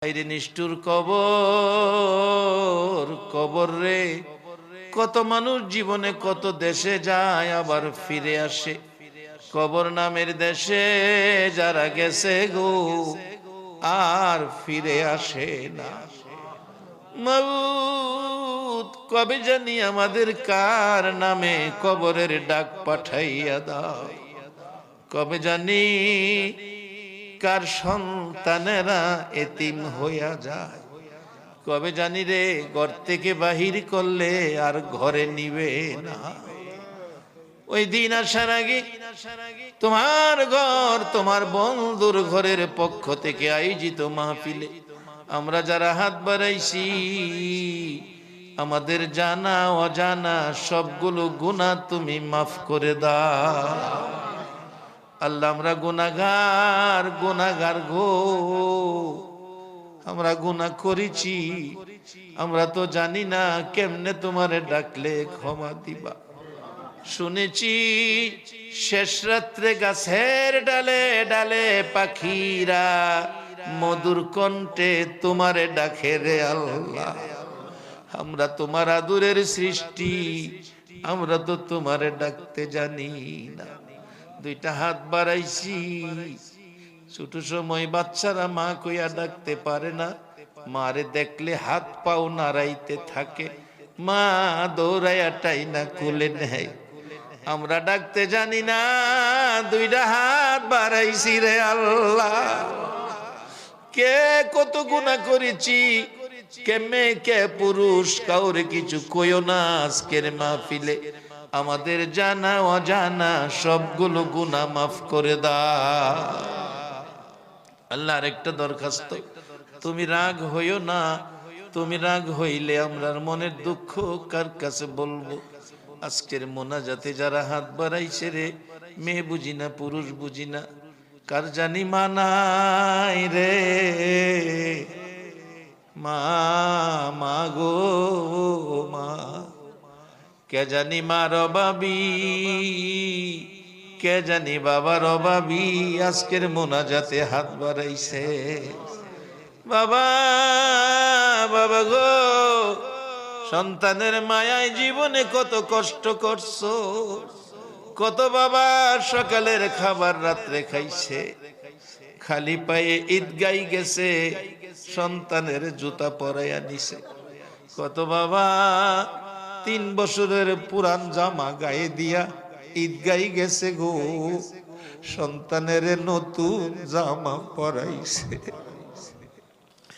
আইরে নিষ্ঠুর কবর, কবর রে। কত মানুষ জীবনে কত দেশে যায় আবার ফিরে আসে। কবর নামের দেশে যারা গেছে গো আর ফিরে আসে না। মাউত কবে জানি আমাদের কার নামে কবরের ডাক পাঠাইয়া দাও। কবে জানি কার সন্তানেরা এতিম হইয়া যায়। কবে জানি রে ঘর থেকে বাহির করলে আর ঘরে নিবে না। ওই দিন আসার আগে তোমার ঘর, তোমার বন্ধুর ঘরের পক্ষ থেকে আয়োজিত মাহফিলে আমরা যারা হাত বাড়াইছি, আমাদের জানা অজানা সবগুলো গুনাহ তুমি মাফ করে দাও। আল্লাহ, আমরা গুনাহগার, গুনাহগার গো, আমরা গুনাহ করেছি। আমরা তো জানি না কেমনে তোমারে ডাকলে ক্ষমা দিবা। শুনেছি শেষ রাত্রে গাছের ডালে ডালে পাখিরা মধুর কণ্ঠে তোমারে ডাকে রে আল্লাহ। আমরা তোমার আদরের সৃষ্টি, আমরা তো তোমারে ডাকতে জানি না। দুইটা হাত বাড়াইছি। ছোট সময় বাচ্চারা মা কইয়া ডাকতে পারে না, মারে দেখলে হাত পাও নাড়াইতে থাকে, মা দৌড়াইয়া টাইনা কোলে নেয়। আমরা ডাকতে জানি না, দুইটা হাত বাড়াইছি রে আল্লাহ। কে কত গুনাহ করেছি, কে মেয়ে কে পুরুষ, কাউরে কিছু কইও না আজকের মাহফিলে। আমাদের জানা অজানা সবগুলো গুনাহ মাফ করে দাও। আল্লাহর একটা দরখাস্ত, তুমি রাগ হইও না। তুমি রাগ হইলে আমরার মনের দুঃখ কার কাছে বলবো? আজকের মোনাজাতে যারা হাত বাড়াইছে রে, মেয়ে বুঝি না পুরুষ বুঝি না, কার জানি মানাই রে মা, মা গো মা, কে জানি মার অভাবী, কে জানি বাবার অভাবী আজকের মোনাজাতে হাত বাড়াইছে। বাবা, বাবা গো, সন্তানের মায়ায় জীবনে কত কষ্ট করছো। কত বাবা সকালের খাবার রাত্রে খাইছে, খালি পায়ে ঈদগাই গেছে, সন্তানের জুতা পরাইয়া নিছে। কত বাবা 3 বছরের পুরান জামা গায়ে দিয়া ঈদগাই গেছে গো, সন্তানের নতুন জামা পরাইছে।